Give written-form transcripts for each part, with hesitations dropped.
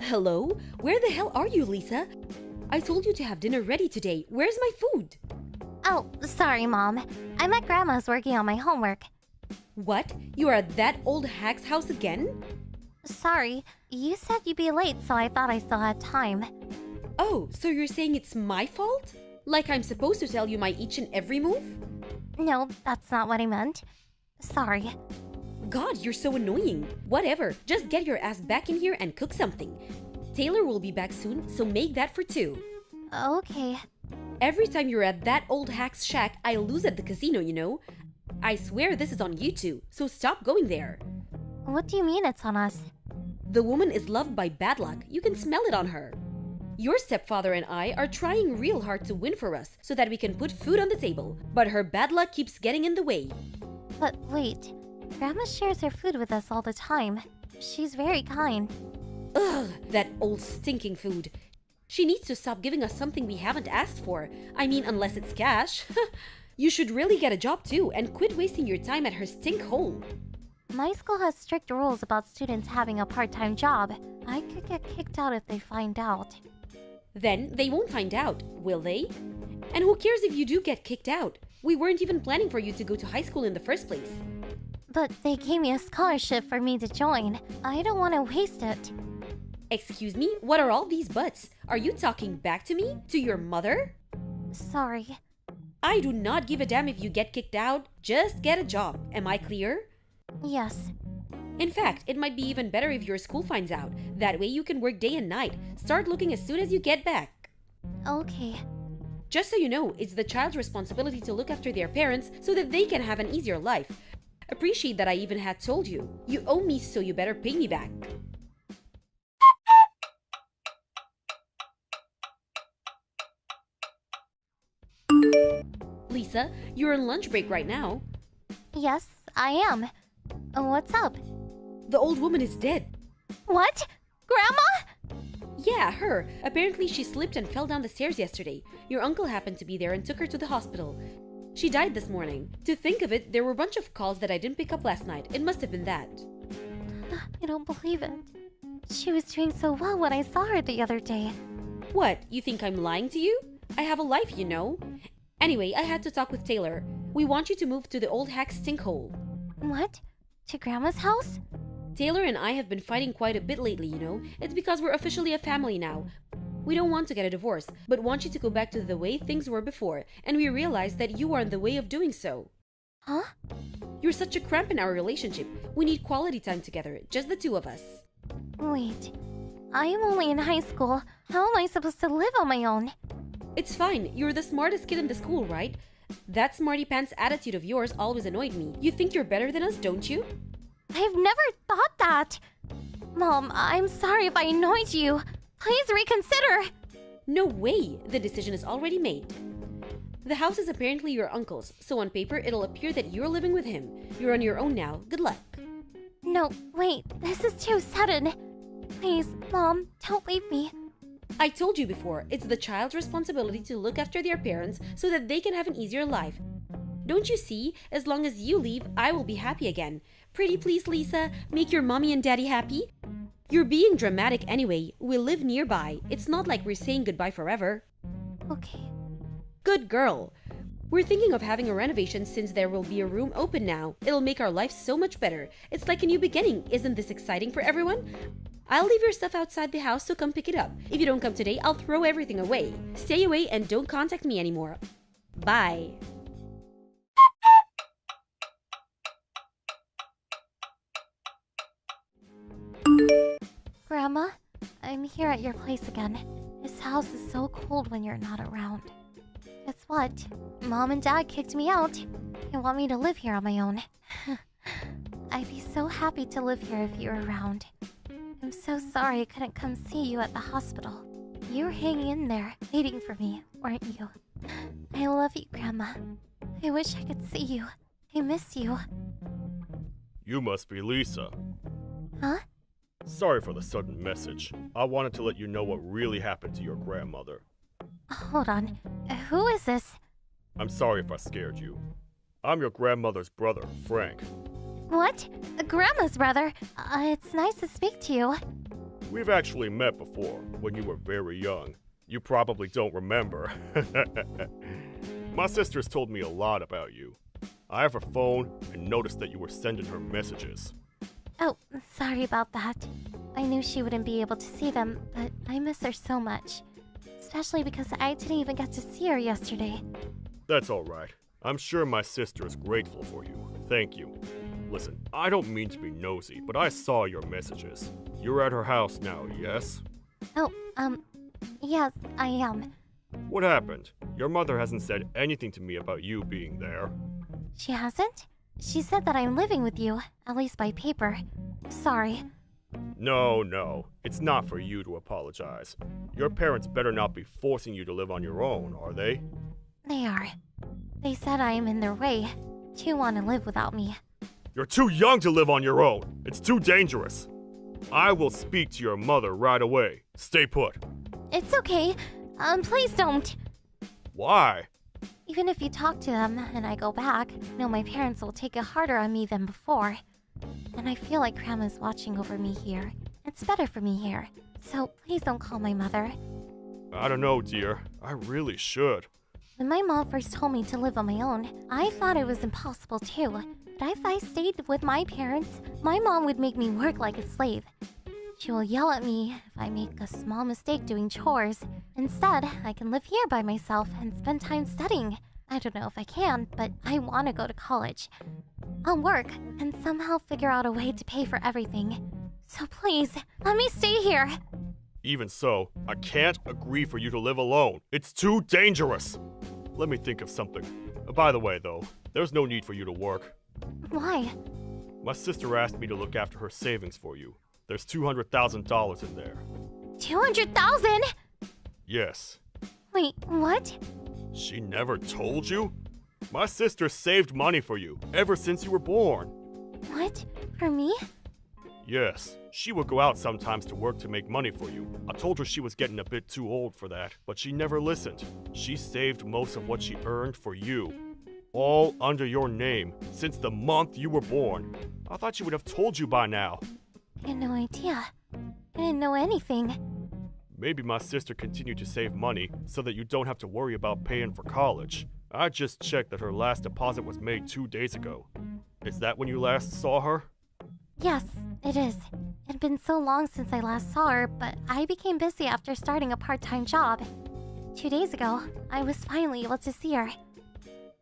Hello? Where the hell are you, Lisa? I told you to have dinner ready today. Where's my food? Oh, sorry, Mom. I'm at Grandma's working on my homework. What? You are at that old hack's house again? Sorry, you said you'd be late, so I thought I still had time. Oh, so you're saying it's my fault? Like I'm supposed to tell you my each and every move? No, that's not what I meant. Sorry. God, you're so annoying. Whatever, just get your ass back in here and cook something. Taylor will be back soon, so make that for two. Okay. Every time you're at that old hack's shack, I lose at the casino, you know? I swear this is on you two, so stop going there. What do you mean it's on us? The woman is loved by bad luck. You can smell it on her. Your stepfather and I are trying real hard to win for us so that we can put food on the table, but her bad luck keeps getting in the way. But wait, Grandma shares her food with us all the time. She's very kind. Ugh, that old stinking food. She needs to stop giving us something we haven't asked for. I mean, unless it's cash. You should really get a job too and quit wasting your time at her stink hole. My school has strict rules about students having a part-time job. I could get kicked out if they find out. Then they won't find out, will they? And who cares if you do get kicked out? We weren't even planning for you to go to high school in the first place. But they gave me a scholarship for me to join. I don't want to waste it. Excuse me? What are all these buts? Are you talking back to me? To your mother? Sorry. I do not give a damn if you get kicked out. Just get a job. Am I clear? Yes. In fact, it might be even better if your school finds out. That way you can work day and night. Start looking as soon as you get back. Okay. Just so you know, it's the child's responsibility to look after their parents so that they can have an easier life. Appreciate that I even had told you. You owe me, so you better pay me back. Lisa, you're on lunch break right now. Yes, I am. What's up? The old woman is dead. What? Grandma? Yeah, her. Apparently she slipped and fell down the stairs yesterday. Your uncle happened to be there and took her to the hospital. She died this morning. To think of it, there were a bunch of calls that I didn't pick up last night. It must have been that. I don't believe it. She was doing so well when I saw her the other day. What, you think I'm lying to you? I have a life, you know. Anyway, I had to talk with Taylor. We want you to move to the old hack stinkhole. What? To Grandma's house? Taylor and I have been fighting quite a bit lately, you know. It's because we're officially a family now. We don't want to get a divorce, but want you to go back to the way things were before, and we realize that you are in the way of doing so. Huh? You're such a cramp in our relationship. We need quality time together, just the two of us. Wait. I am only in high school. How am I supposed to live on my own? It's fine. You're the smartest kid in the school, right? That smarty pants attitude of yours always annoyed me. You think you're better than us, don't you? I've never thought that. Mom, I'm sorry if I annoyed you. Please reconsider. No way. The decision is already made. The house is apparently your uncle's, so on paper it'll appear that you're living with him. You're on your own now. Good luck. No, wait. This is too sudden. Please, Mom, don't leave me. I told you before, it's the child's responsibility to look after their parents so that they can have an easier life. Don't you see? As long as you leave, I will be happy again. Pretty please, Lisa, make your mommy and daddy happy. You're being dramatic anyway. We live nearby. It's not like we're saying goodbye forever. Okay. Good girl. We're thinking of having a renovation since there will be a room open now. It'll make our life so much better. It's like a new beginning. Isn't this exciting for everyone? I'll leave your stuff outside the house, so come pick it up. If you don't come today, I'll throw everything away. Stay away and don't contact me anymore. Bye. Grandma, I'm here at your place again. This house is so cold when you're not around. Guess what? Mom and Dad kicked me out. They want me to live here on my own. I'd be so happy to live here if you were around. I'm so sorry I couldn't come see you at the hospital. You were hanging in there, waiting for me, weren't you? I love you, Grandma. I wish I could see you. I miss you. You must be Lisa. Huh? Sorry for the sudden message. I wanted to let you know what really happened to your grandmother. Hold on. Who is this? I'm sorry if I scared you. I'm your grandmother's brother, Frank. What? Grandma's brother? It's nice to speak to you. We've actually met before, when you were very young. You probably don't remember. My sister's told me a lot about you. I have her phone and noticed that you were sending her messages. Oh, sorry about that. I knew she wouldn't be able to see them, but I miss her so much. Especially because I didn't even get to see her yesterday. That's alright. I'm sure my sister is grateful for you. Thank you. Listen, I don't mean to be nosy, but I saw your messages. You're at her house now, yes? Oh, yes, I am. What happened? Your mother hasn't said anything to me about you being there. She hasn't? She said that I'm living with you, at least by paper. Sorry. No. It's not for you to apologize. Your parents better not be forcing you to live on your own, are they? They are. They said I am in their way. Too want to live without me. You're too young to live on your own. It's too dangerous. I will speak to your mother right away. Stay put. It's okay. Please don't. Why? Even if you talk to them and I go back, I know my parents will take it harder on me than before. And I feel like Grandma's watching over me here. It's better for me here. So please don't call my mother. I don't know, dear. I really should. When my mom first told me to live on my own, I thought it was impossible too. But if I stayed with my parents, my mom would make me work like a slave. She will yell at me if I make a small mistake doing chores. Instead, I can live here by myself and spend time studying. I don't know if I can, but I want to go to college. I'll work and somehow figure out a way to pay for everything. So please, let me stay here. Even so, I can't agree for you to live alone. It's too dangerous. Let me think of something. By the way, though, there's no need for you to work. Why? My sister asked me to look after her savings for you. There's $200,000 in there. 200,000? Yes. Wait, what? She never told you? My sister saved money for you ever since you were born. What? For me? Yes. She would go out sometimes to work to make money for you. I told her she was getting a bit too old for that, but she never listened. She saved most of what she earned for you. All under your name, since the month you were born. I thought she would have told you by now. I had no idea. I didn't know anything. Maybe my sister continued to save money so that you don't have to worry about paying for college. I just checked that her last deposit was made 2 days ago. Is that when you last saw her? Yes, it is. It had been so long since I last saw her, but I became busy after starting a part-time job. 2 days ago, I was finally able to see her.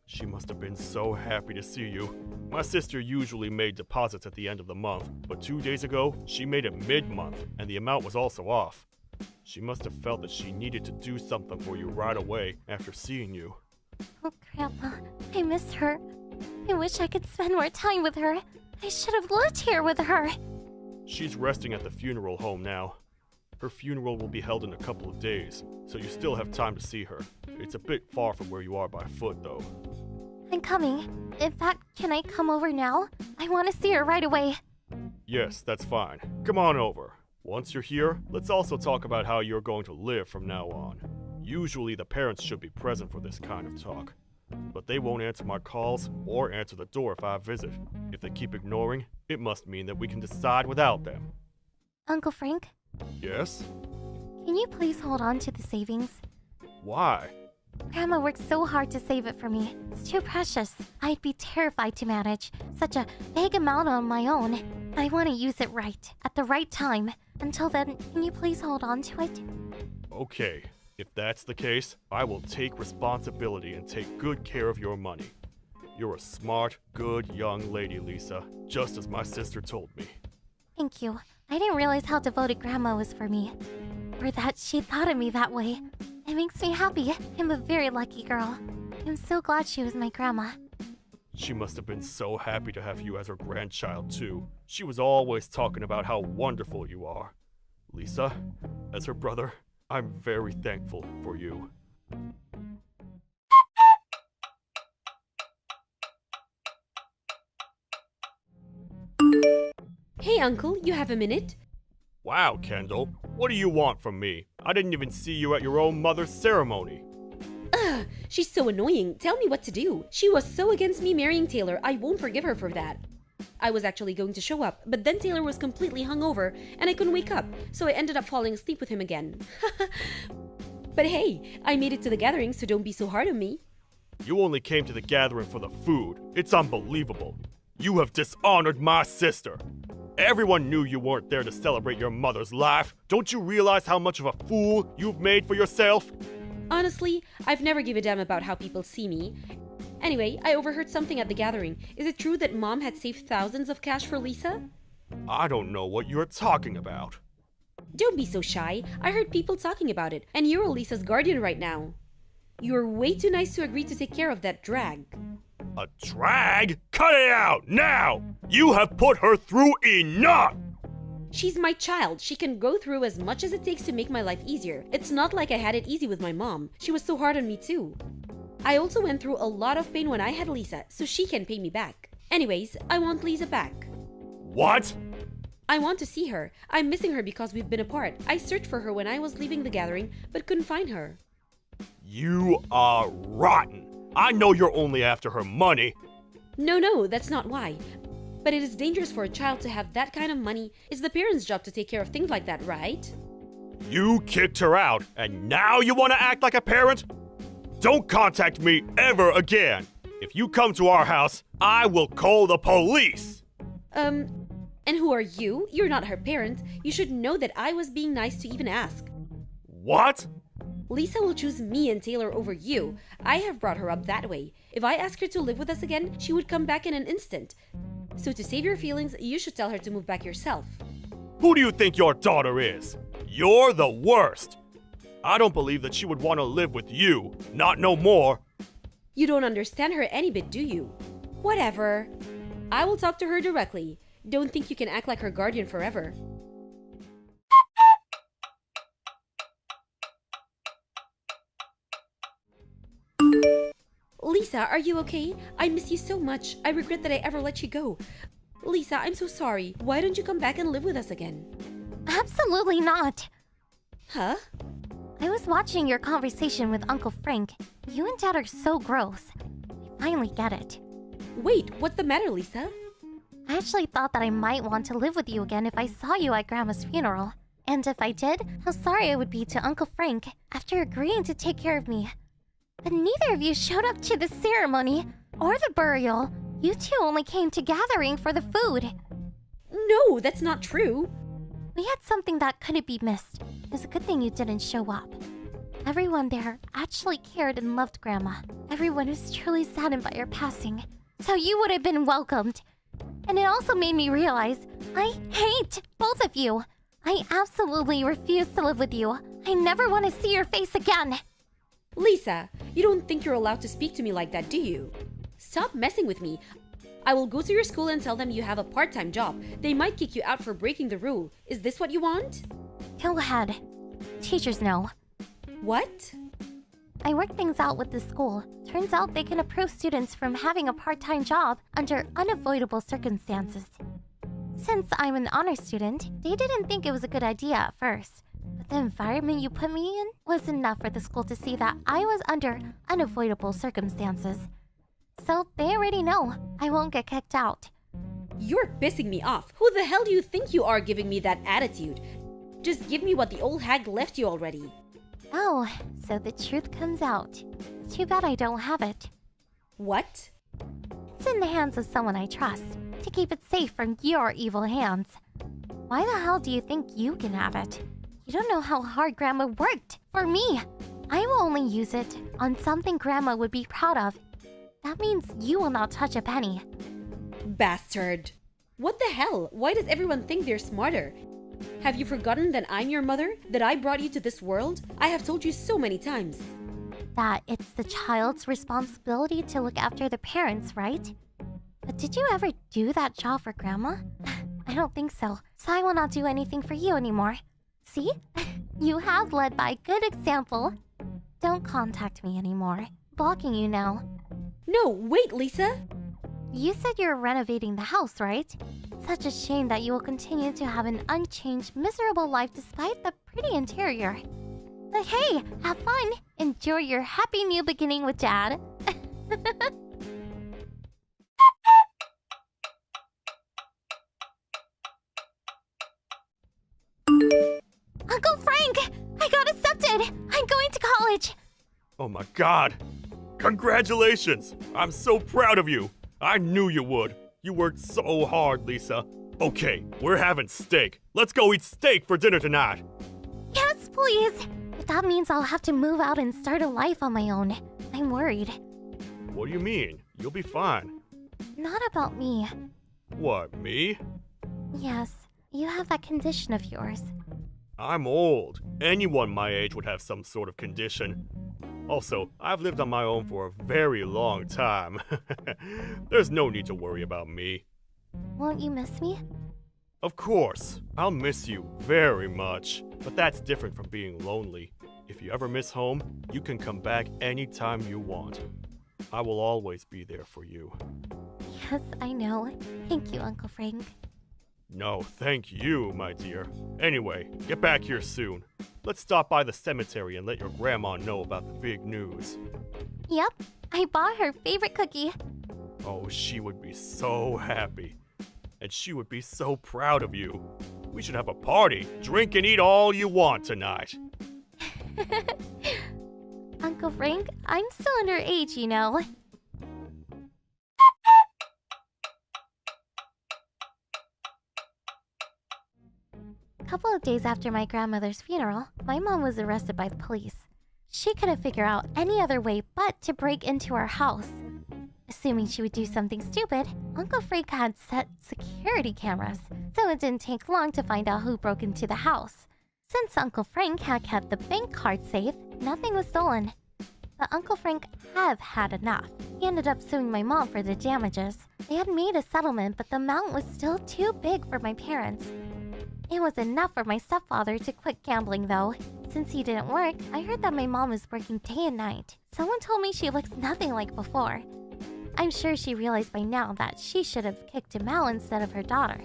She must have been so happy to see you. My sister usually made deposits at the end of the month, but 2 days ago, she made it mid-month, and the amount was also off. She must have felt that she needed to do something for you right away after seeing you. Oh, Grandma, I miss her. I wish I could spend more time with her. I should have lived here with her. She's resting at the funeral home now. Her funeral will be held in a couple of days, so you still have time to see her. It's a bit far from where you are by foot, though. I'm coming. In fact, can I come over now? I want to see her right away. Yes, that's fine. Come on over. Once you're here, let's also talk about how you're going to live from now on. Usually the parents should be present for this kind of talk, but they won't answer my calls or answer the door if I visit. If they keep ignoring, it must mean that we can decide without them. Uncle Frank, Yes? can you please hold on to the savings? Why? Grandma worked so hard to save it for me. It's too precious. I'd be terrified to manage such a big amount on my own. I want to use it right, at the right time. Until then, can you please hold on to it? Okay, if that's the case, I will take responsibility and take good care of your money. You're a smart, good young lady, Lisa, just as my sister told me. Thank you. I didn't realize how devoted Grandma was for me. Or that she thought of me that way. It makes me happy. I'm a very lucky girl. I'm so glad she was my grandma. She must have been so happy to have you as her grandchild, too. She was always talking about how wonderful you are. Lisa, as her brother, I'm very thankful for you. Hey, Uncle, you have a minute? Wow, Kendall, what do you want from me? I didn't even see you at your own mother's ceremony. Ugh, she's so annoying. Tell me what to do. She was so against me marrying Taylor. I won't forgive her for that. I was actually going to show up, but then Taylor was completely hungover and I couldn't wake up, so I ended up falling asleep with him again. But hey, I made it to the gathering, so don't be so hard on me. You only came to the gathering for the food. It's unbelievable. You have dishonored my sister. Everyone knew you weren't there to celebrate your mother's life. Don't you realize how much of a fool you've made for yourself? Honestly, I've never given a damn about how people see me. Anyway, I overheard something at the gathering. Is it true that Mom had saved thousands of cash for Lisa? I don't know what you're talking about. Don't be so shy. I heard people talking about it, and you're Lisa's guardian right now. You're way too nice to agree to take care of that drag. A drag? Cut it out, now! You have put her through enough! She's my child. She can go through as much as it takes to make my life easier. It's not like I had it easy with my mom. She was so hard on me too. I also went through a lot of pain when I had Lisa, so she can pay me back. Anyways, I want Lisa back. What? I want to see her. I'm missing her because we've been apart. I searched for her when I was leaving the gathering, but couldn't find her. You are rotten. I know you're only after her money. No, that's not why. But it is dangerous for a child to have that kind of money. It's the parents' job to take care of things like that, right? You kicked her out, and now you want to act like a parent? Don't contact me ever again. If you come to our house, I will call the police. And who are you? You're not her parent. You should know that I was being nice to even ask. What? Lisa will choose me and Taylor over you. I have brought her up that way. If I ask her to live with us again, she would come back in an instant. So to save your feelings, you should tell her to move back yourself. Who do you think your daughter is? You're the worst. I don't believe that she would want to live with you. Not no more. You don't understand her any bit, do you? Whatever. I will talk to her directly. Don't think you can act like her guardian forever. Lisa, are you okay? I miss you so much. I regret that I ever let you go. Lisa, I'm so sorry. Why don't you come back and live with us again? Absolutely not. Huh? I was watching your conversation with Uncle Frank. You and Dad are so gross. I finally get it. Wait, what's the matter, Lisa? I actually thought that I might want to live with you again if I saw you at Grandma's funeral. And if I did, how sorry I would be to Uncle Frank after agreeing to take care of me. But neither of you showed up to the ceremony or the burial. You two only came to gathering for the food. No, that's not true. We had something that couldn't be missed. It's a good thing you didn't show up. Everyone there actually cared and loved Grandma. Everyone was truly saddened by her passing. So you would have been welcomed. And it also made me realize I hate both of you. I absolutely refuse to live with you. I never want to see your face again. Lisa, you don't think you're allowed to speak to me like that, do you? Stop messing with me. I will go to your school and tell them you have a part-time job. They might kick you out for breaking the rule. Is this what you want? Go ahead. Teachers know. What? I work things out with the school. Turns out they can approve students from having a part-time job under unavoidable circumstances. Since I'm an honor student, they didn't think it was a good idea at first. But the environment you put me in was enough for the school to see that I was under unavoidable circumstances. So they already know I won't get kicked out. You're pissing me off. Who the hell do you think you are giving me that attitude? Just give me what the old hag left you already. Oh, so the truth comes out. It's too bad I don't have it. What? It's in the hands of someone I trust, to keep it safe from your evil hands. Why the hell do you think you can have it? You don't know how hard Grandma worked for me. I will only use it on something Grandma would be proud of. That means you will not touch a penny. Bastard. What the hell? Why does everyone think they're smarter? Have you forgotten that I'm your mother? That I brought you to this world? I have told you so many times. That it's the child's responsibility to look after the parents, right? But did you ever do that job for Grandma? I don't think so. So I will not do anything for you anymore. See? You have led by good example. Don't contact me anymore. Blocking you now. No, wait, Lisa. You said you're renovating the house, right? Such a shame that you will continue to have an unchanged, miserable life despite the pretty interior. But hey, have fun! Enjoy your happy new beginning with Dad. Uncle Frank! I got accepted! I'm going to college! Oh my god! Congratulations! I'm so proud of you! I knew you would! You worked so hard, Lisa. Okay, we're having steak. Let's go eat steak for dinner tonight! Yes, please! But that means I'll have to move out and start a life on my own. I'm worried. What do you mean? You'll be fine. Not about me. What, me? Yes, you have that condition of yours. I'm old. Anyone my age would have some sort of condition. Also, I've lived on my own for a very long time. There's no need to worry about me. Won't you miss me? Of course, I'll miss you very much. But that's different from being lonely. If you ever miss home, you can come back anytime you want. I will always be there for you. Yes, I know. Thank you, Uncle Frank. No, thank you, my dear. Anyway, get back here soon. Let's stop by the cemetery and let your grandma know about the big news. Yep, I bought her favorite cookie. Oh, she would be so happy. And she would be so proud of you. We should have a party. Drink and eat all you want tonight. Uncle Frank, I'm still underage, you know. A couple of days after my grandmother's funeral, my mom was arrested by the police. She couldn't figure out any other way but to break into our house. Assuming she would do something stupid, Uncle Frank had set security cameras, so it didn't take long to find out who broke into the house. Since Uncle Frank had kept the bank card safe, nothing was stolen. But Uncle Frank had enough. He ended up suing my mom for the damages. They had made a settlement, but the amount was still too big for my parents. It was enough for my stepfather to quit gambling, though. Since he didn't work, I heard that my mom was working day and night. Someone told me she looks nothing like before. I'm sure she realized by now that she should have kicked him out instead of her daughter.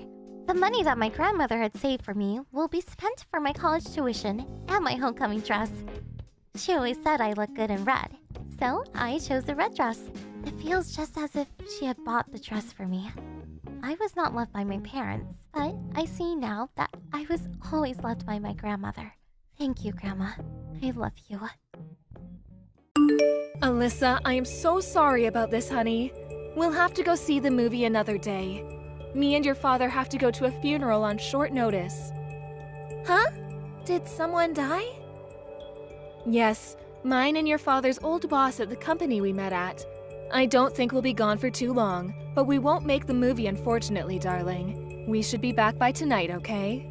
The money that my grandmother had saved for me will be spent for my college tuition and my homecoming dress. She always said I look good in red, so I chose the red dress. It feels just as if she had bought the dress for me. I was not loved by my parents, but I see now that I was always loved by my grandmother. Thank you, Grandma. I love you. Alyssa, I am so sorry about this, honey. We'll have to go see the movie another day. Me and your father have to go to a funeral on short notice. Huh? Did someone die? Yes, mine and your father's old boss at the company we met at. I don't think we'll be gone for too long, but we won't make the movie, unfortunately, darling. We should be back by tonight, okay?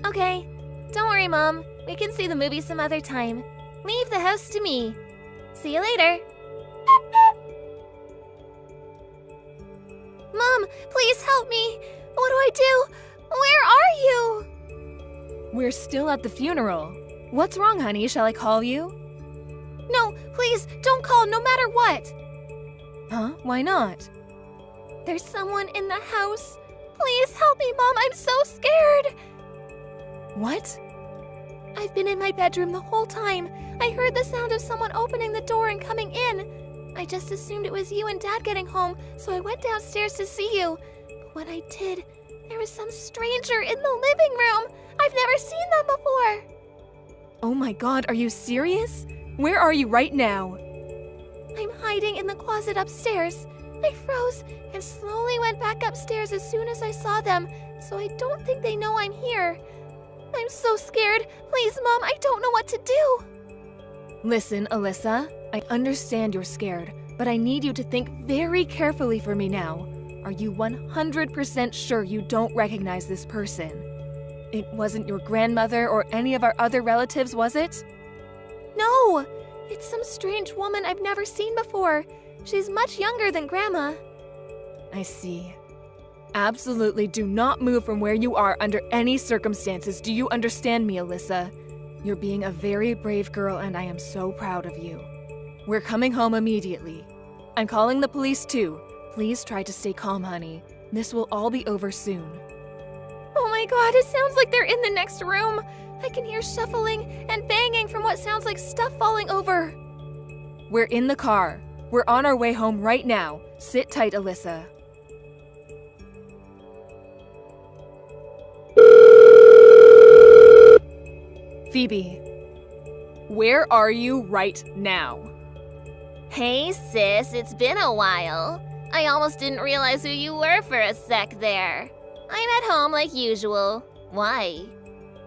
Okay. Don't worry, Mom. We can see the movie some other time. Leave the house to me. See you later. Mom, please help me. What do I do? Where are you? We're still at the funeral. What's wrong, honey? Shall I call you? No, please, don't call no matter what. Huh? Why not? There's someone in the house. Please help me, Mom. I'm so scared. What? I've been in my bedroom the whole time. I heard the sound of someone opening the door and coming in. I just assumed it was you and Dad getting home, so I went downstairs to see you. But when I did, there was some stranger in the living room. I've never seen them before. Oh my God, are you serious? Where are you right now? I'm hiding in the closet upstairs. I froze and slowly went back upstairs as soon as I saw them, so I don't think they know I'm here. I'm so scared. Please, Mom, I don't know what to do. Listen, Alyssa, I understand you're scared, but I need you to think very carefully for me now. Are you 100% sure you don't recognize this person? It wasn't your grandmother or any of our other relatives, was it? No! It's some strange woman I've never seen before. She's much younger than Grandma. I see. Absolutely do not move from where you are under any circumstances. Do you understand me, Alyssa? You're being a very brave girl, and I am so proud of you. We're coming home immediately. I'm calling the police too. Please try to stay calm, honey. This will all be over soon. Oh my God, it sounds like they're in the next room. I can hear shuffling and banging from what sounds like stuff falling over. We're in the car. We're on our way home right now. Sit tight, Alyssa. Phoebe, where are you right now? Hey sis, it's been a while. I almost didn't realize who you were for a sec there. I'm at home like usual. Why?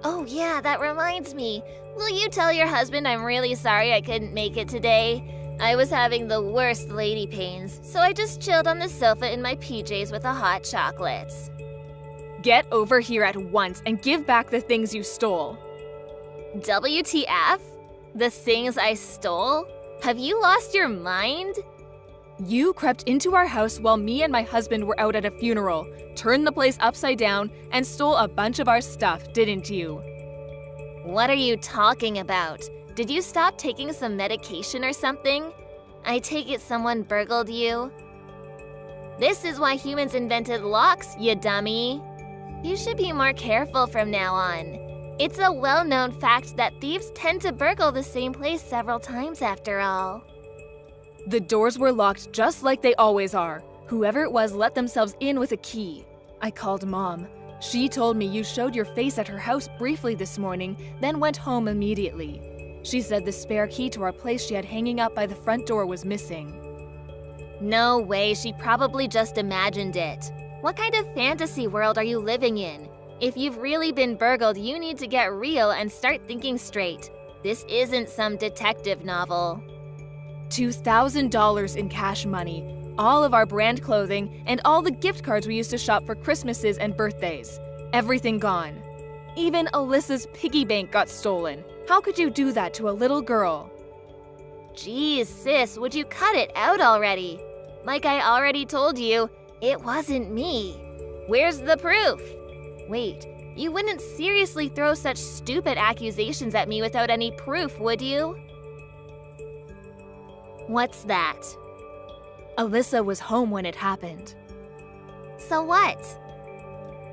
Oh yeah, that reminds me. Will you tell your husband I'm really sorry I couldn't make it today? I was having the worst lady pains, so I just chilled on the sofa in my PJs with a hot chocolate. Get over here at once and give back the things you stole. WTF? The things I stole? Have you lost your mind? You crept into our house while me and my husband were out at a funeral, turned the place upside down, and stole a bunch of our stuff, didn't you? What are you talking about? Did you stop taking some medication or something? I take it someone burgled you? This is why humans invented locks, you dummy. You should be more careful from now on. It's a well-known fact that thieves tend to burgle the same place several times after all. The doors were locked just like they always are. Whoever it was let themselves in with a key. I called Mom. She told me you showed your face at her house briefly this morning, then went home immediately. She said the spare key to our place she had hanging up by the front door was missing. No way, she probably just imagined it. What kind of fantasy world are you living in? If you've really been burgled, you need to get real and start thinking straight. This isn't some detective novel. $2,000 in cash money, all of our brand clothing, and all the gift cards we used to shop for Christmases and birthdays. Everything gone. Even Alyssa's piggy bank got stolen. How could you do that to a little girl? Geez, sis, would you cut it out already? Like I already told you, it wasn't me. Where's the proof? Wait, you wouldn't seriously throw such stupid accusations at me without any proof, would you? What's that? Alyssa was home when it happened. So what?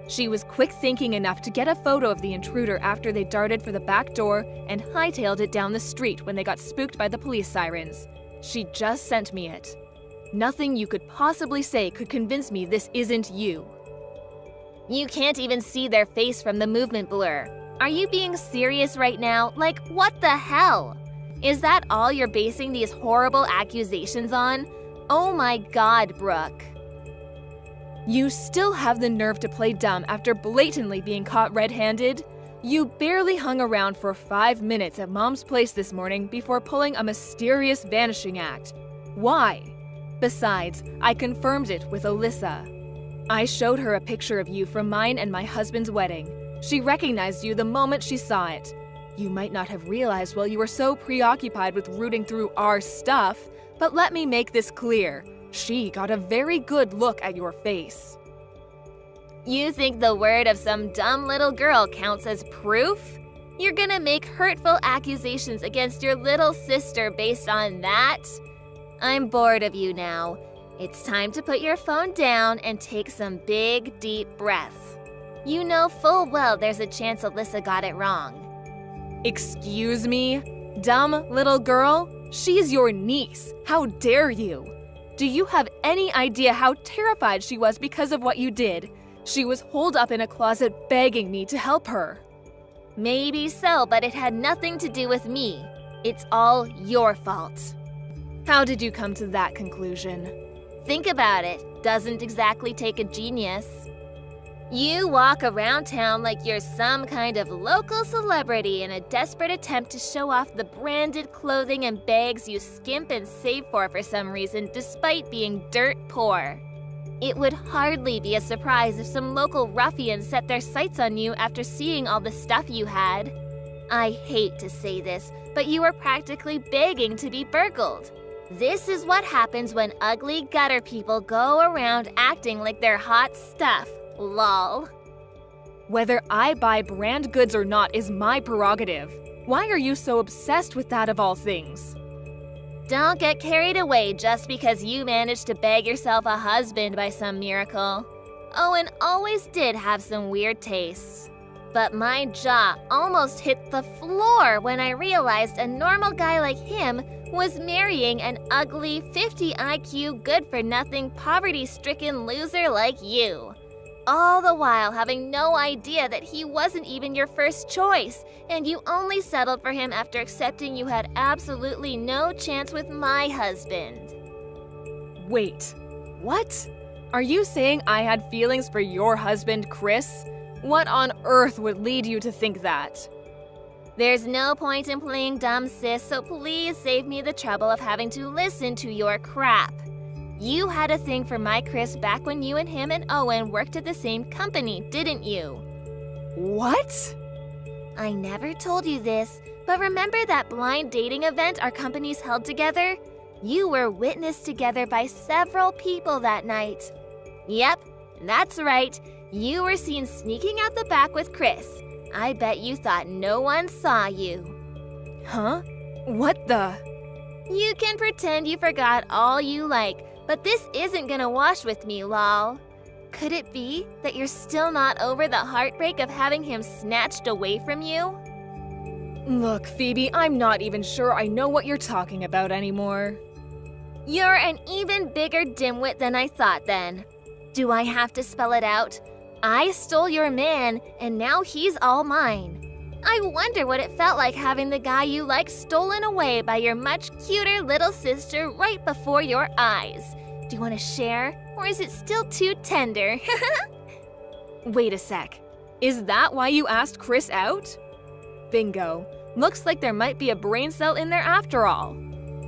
She was quick thinking enough to get a photo of the intruder after they darted for the back door and hightailed it down the street when they got spooked by the police sirens. She just sent me it. Nothing you could possibly say could convince me this isn't you. You can't even see their face from the movement blur. Are you being serious right now? Like, what the hell? Is that all you're basing these horrible accusations on? Oh my God, Brooke. You still have the nerve to play dumb after blatantly being caught red-handed? You barely hung around for 5 minutes at Mom's place this morning before pulling a mysterious vanishing act. Why? Besides, I confirmed it with Alyssa. I showed her a picture of you from mine and my husband's wedding. She recognized you the moment she saw it. You might not have realized while you were so preoccupied with rooting through our stuff, but let me make this clear. She got a very good look at your face. You think the word of some dumb little girl counts as proof? You're gonna make hurtful accusations against your little sister based on that? I'm bored of you now. It's time to put your phone down and take some big, deep breaths. You know full well there's a chance Alyssa got it wrong. Excuse me? Dumb little girl? She's your niece. How dare you? Do you have any idea how terrified she was because of what you did? She was holed up in a closet begging me to help her. Maybe so, but it had nothing to do with me. It's all your fault. How did you come to that conclusion? Think about it. Doesn't exactly take a genius. You walk around town like you're some kind of local celebrity in a desperate attempt to show off the branded clothing and bags you skimp and save for some reason despite being dirt poor. It would hardly be a surprise if some local ruffians set their sights on you after seeing all the stuff you had. I hate to say this, but you were practically begging to be burgled. This is what happens when ugly gutter people go around acting like they're hot stuff. Lol. Whether I buy brand goods or not is my prerogative. Why are you so obsessed with that of all things? Don't get carried away just because you managed to bag yourself a husband by some miracle. Owen always did have some weird tastes. But my jaw almost hit the floor when I realized a normal guy like him was marrying an ugly 50 IQ good-for-nothing poverty-stricken loser like you. all the while having no idea that he wasn't even your first choice, and you only settled for him after accepting you had absolutely no chance with my husband. Wait, what? Are you saying I had feelings for your husband, Chris? What on earth would lead you to think that? There's no point in playing dumb, sis, so please save me the trouble of having to listen to your crap. You had a thing for my Chris back when you and him and Owen worked at the same company, didn't you? What? I never told you this, but remember that blind dating event our companies held together? You were witnessed together by several people that night. Yep, that's right. You were seen sneaking out the back with Chris. I bet you thought no one saw you. Huh? What the? You can pretend you forgot all you like, but this isn't gonna wash with me, lol. Could it be that you're still not over the heartbreak of having him snatched away from you? Look, Phoebe, I'm not even sure I know what you're talking about anymore. You're an even bigger dimwit than I thought then. Do I have to spell it out? I stole your man, and now he's all mine. I wonder what it felt like having the guy you like stolen away by your much cuter little sister right before your eyes. Do you want to share, or is it still too tender? Wait a sec. Is that why you asked Chris out? Bingo. Looks like there might be a brain cell in there after all.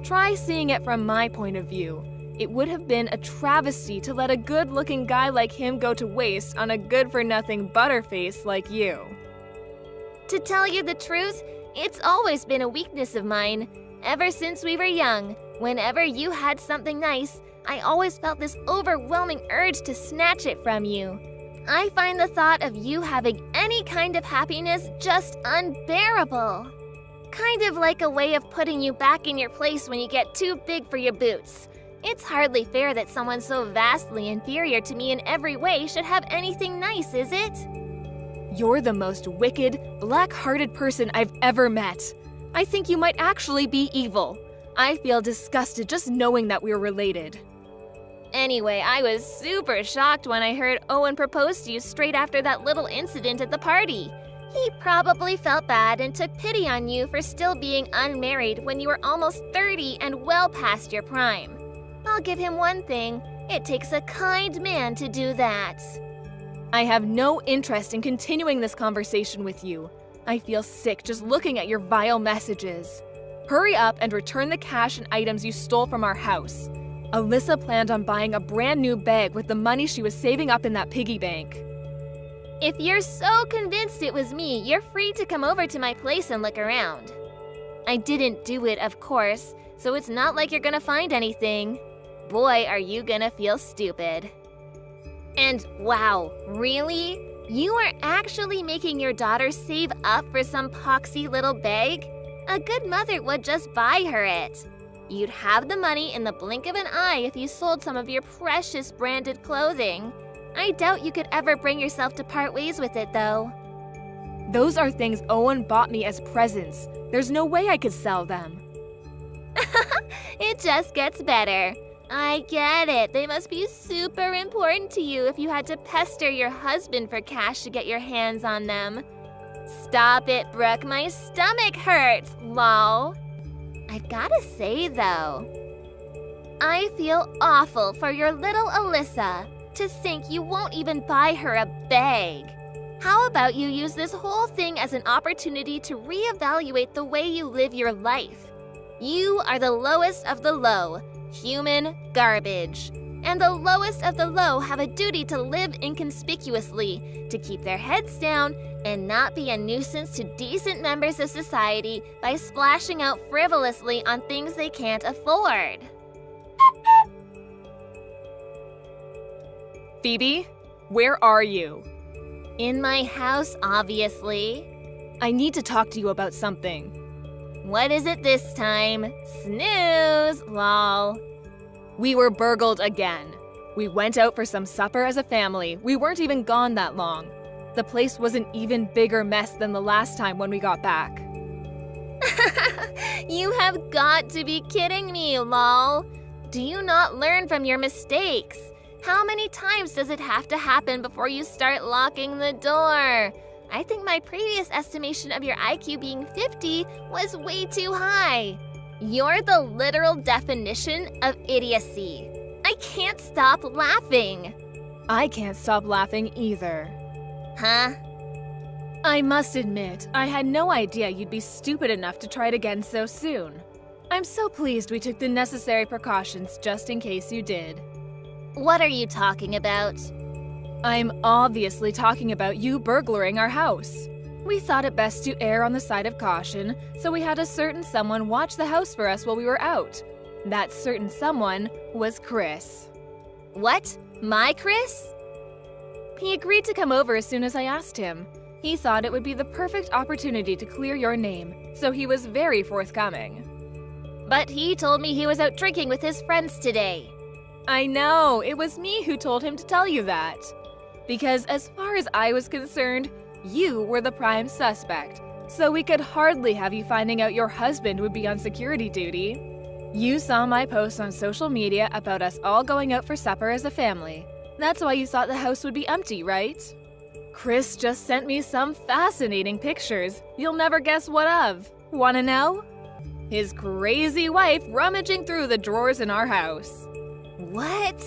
Try seeing it from my point of view. It would have been a travesty to let a good-looking guy like him go to waste on a good-for-nothing butterface like you. To tell you the truth, it's always been a weakness of mine. Ever since we were young, whenever you had something nice, I always felt this overwhelming urge to snatch it from you. I find the thought of you having any kind of happiness just unbearable. Kind of like a way of putting you back in your place when you get too big for your boots. It's hardly fair that someone so vastly inferior to me in every way should have anything nice, is it? You're the most wicked, black-hearted person I've ever met. I think you might actually be evil. I feel disgusted just knowing that we're related. Anyway, I was super shocked when I heard Owen propose to you straight after that little incident at the party. He probably felt bad and took pity on you for still being unmarried when you were almost 30 and well past your prime. I'll give him one thing. It takes a kind man to do that. I have no interest in continuing this conversation with you. I feel sick just looking at your vile messages. Hurry up and return the cash and items you stole from our house. Alyssa planned on buying a brand new bag with the money she was saving up in that piggy bank. If you're so convinced it was me, you're free to come over to my place and look around. I didn't do it, of course, so it's not like you're gonna find anything. Boy, are you gonna feel stupid. And wow, really? You are actually making your daughter save up for some poxy little bag? A good mother would just buy her it. You'd have the money in the blink of an eye if you sold some of your precious branded clothing. I doubt you could ever bring yourself to part ways with it, though. Those are things Owen bought me as presents. There's no way I could sell them. It just gets better. I get it. They must be super important to you if you had to pester your husband for cash to get your hands on them. Stop it, Brooke. My stomach hurts, lol. I've gotta say, though, I feel awful for your little Alyssa. To think you won't even buy her a bag. How about you use this whole thing as an opportunity to reevaluate the way you live your life? You are the lowest of the low, human garbage. And the lowest of the low have a duty to live inconspicuously, to keep their heads down and not be a nuisance to decent members of society by splashing out frivolously on things they can't afford. Phoebe, where are you? In my house, obviously. I need to talk to you about something. What is it this time? Snooze, lol. We were burgled again. We went out for some supper as a family. We weren't even gone that long. The place was an even bigger mess than the last time when we got back. You have got to be kidding me, lol. Do you not learn from your mistakes? How many times does it have to happen before you start locking the door? I think my previous estimation of your IQ being 50 was way too high. You're the literal definition of idiocy. I can't stop laughing. I can't stop laughing either. Huh? I must admit, I had no idea you'd be stupid enough to try it again so soon. I'm so pleased we took the necessary precautions just in case you did. What are you talking about? I'm obviously talking about you burglaring our house. We thought it best to err on the side of caution, so we had a certain someone watch the house for us while we were out. That certain someone was Chris. What? My Chris? He agreed to come over as soon as I asked him. He thought it would be the perfect opportunity to clear your name, so he was very forthcoming. But he told me he was out drinking with his friends today. I know, it was me who told him to tell you that. Because as far as I was concerned, you were the prime suspect, so we could hardly have you finding out your husband would be on security duty. You saw my post on social media about us all going out for supper as a family. That's why you thought the house would be empty, right? Chris just sent me some fascinating pictures. You'll never guess what of. Wanna know? His crazy wife rummaging through the drawers in our house. What?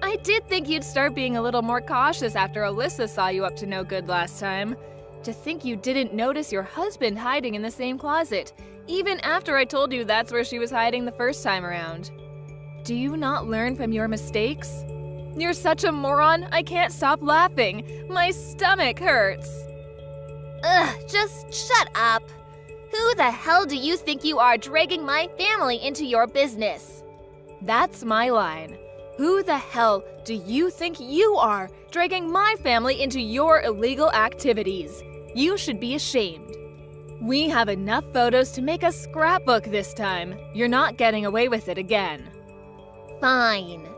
I did think you'd start being a little more cautious after Alyssa saw you up to no good last time. To think you didn't notice your husband hiding in the same closet, even after I told you that's where she was hiding the first time around. Do you not learn from your mistakes? You're such a moron, I can't stop laughing. My stomach hurts. Ugh, just shut up. Who the hell do you think you are dragging my family into your business? That's my line. Who the hell do you think you are dragging my family into your illegal activities? You should be ashamed. We have enough photos to make a scrapbook this time. You're not getting away with it again. Fine.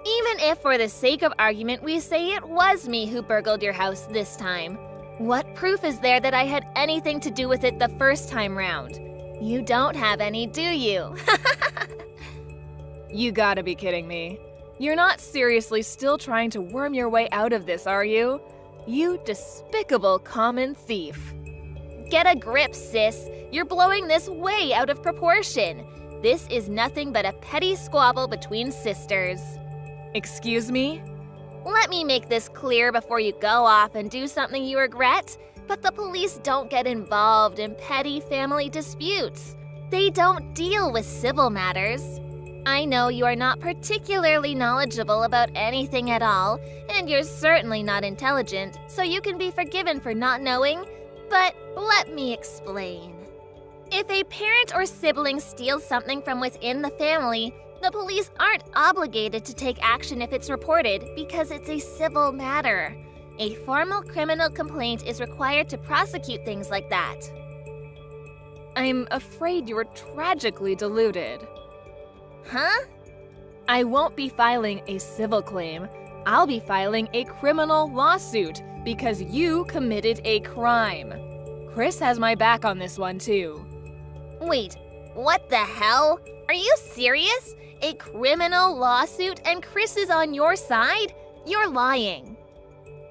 Even if for the sake of argument we say it was me who burgled your house this time, what proof is there that I had anything to do with it the first time round? You don't have any, do you? You gotta be kidding me. You're not seriously still trying to worm your way out of this, are you? You despicable common thief. Get a grip, sis. You're blowing this way out of proportion. This is nothing but a petty squabble between sisters. Excuse me? Let me make this clear before you go off and do something you regret, but the police don't get involved in petty family disputes. They don't deal with civil matters. I know you are not particularly knowledgeable about anything at all, and you're certainly not intelligent, so you can be forgiven for not knowing, but let me explain. If a parent or sibling steals something from within the family, the police aren't obligated to take action if it's reported because it's a civil matter. A formal criminal complaint is required to prosecute things like that. I'm afraid you're tragically deluded. Huh? I won't be filing a civil claim. I'll be filing a criminal lawsuit because you committed a crime. Chris has my back on this one too. Wait, what the hell? Are you serious? A criminal lawsuit and Chris is on your side? You're lying.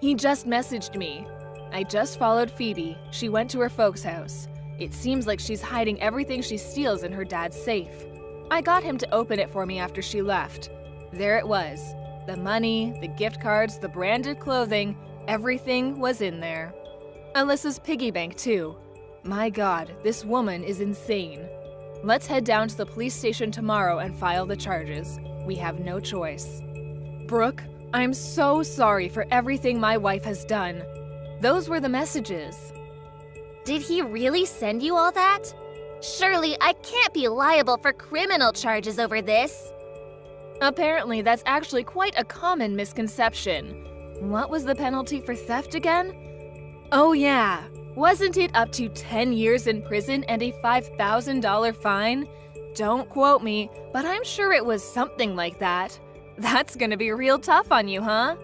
He just messaged me. I just followed Phoebe. She went to her folks' house. It seems like she's hiding everything she steals in her dad's safe. I got him to open it for me after she left. There it was. The money, the gift cards, the branded clothing, everything was in there. Alyssa's piggy bank too. My God, this woman is insane. Let's head down to the police station tomorrow and file the charges. We have no choice. Brooke, I'm so sorry for everything my wife has done. Those were the messages. Did he really send you all that? Surely I can't be liable for criminal charges over this. Apparently, that's actually quite a common misconception. What was the penalty for theft again? Oh yeah, wasn't it up to 10 years in prison and a $5,000 fine? Don't quote me, but I'm sure it was something like that. That's gonna be real tough on you, huh?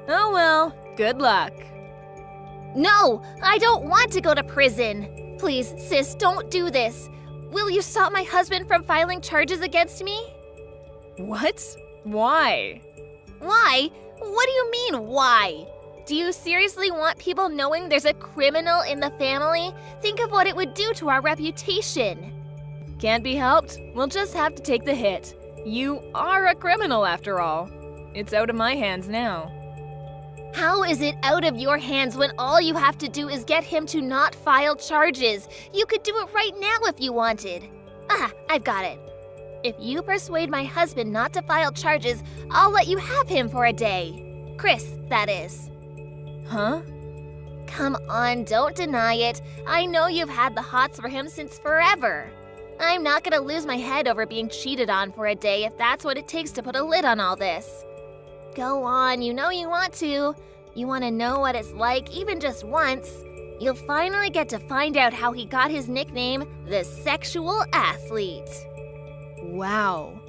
Oh well, good luck. No, I don't want to go to prison. Please, sis, don't do this. Will you stop my husband from filing charges against me? What? Why? Why? What do you mean, why? Do you seriously want people knowing there's a criminal in the family? Think of what it would do to our reputation. Can't be helped. We'll just have to take the hit. You are a criminal after all. It's out of my hands now. How is it out of your hands when all you have to do is get him to not file charges? You could do it right now if you wanted. I've got it. If you persuade my husband not to file charges, I'll let you have him for a day. Chris, that is. Huh? Come on, don't deny it. I know you've had the hots for him since forever. I'm not gonna lose my head over being cheated on for a day if that's what it takes to put a lid on all this. Go on, you know you want to. You want to know what it's like, even just once. You'll finally get to find out how he got his nickname, the Sexual Athlete. Wow.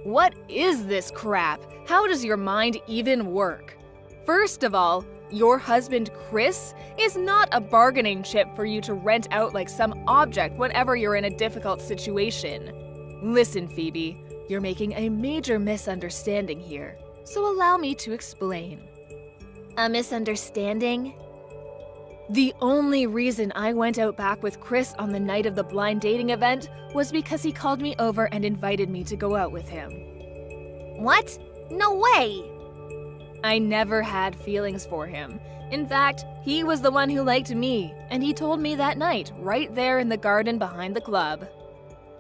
What is this crap? How does your mind even work? First of all, your husband Chris is not a bargaining chip for you to rent out like some object whenever you're in a difficult situation. Listen, Phoebe, you're making a major misunderstanding here, so allow me to explain. A misunderstanding? The only reason I went out back with Chris on the night of the blind dating event was because he called me over and invited me to go out with him. What? No way! I never had feelings for him. In fact, he was the one who liked me, and he told me that night, right there in the garden behind the club.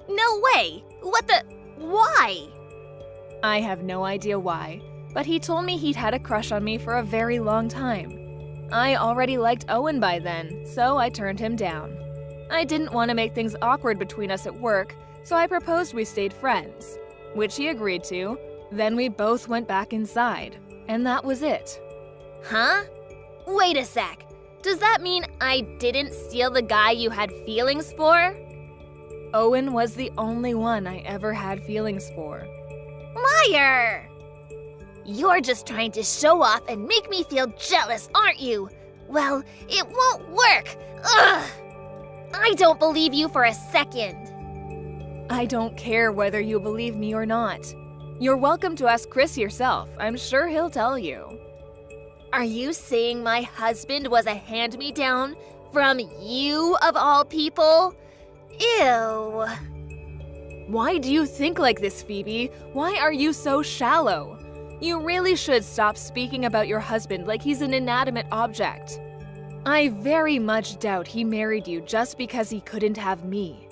No way! What the… why? I have no idea why, but he told me he'd had a crush on me for a very long time. I already liked Owen by then, so I turned him down. I didn't want to make things awkward between us at work, so I proposed we stayed friends, which he agreed to. Then we both went back inside, and that was it. Huh? Wait a sec. Does that mean I didn't steal the guy you had feelings for? Owen was the only one I ever had feelings for. Liar! You're just trying to show off and make me feel jealous, aren't you? Well, it won't work. Ugh! I don't believe you for a second. I don't care whether you believe me or not. You're welcome to ask Chris yourself. I'm sure he'll tell you. Are you saying my husband was a hand-me-down from you of all people? Ew. Why do you think like this, Phoebe? Why are you so shallow? You really should stop speaking about your husband like he's an inanimate object. I very much doubt he married you just because he couldn't have me.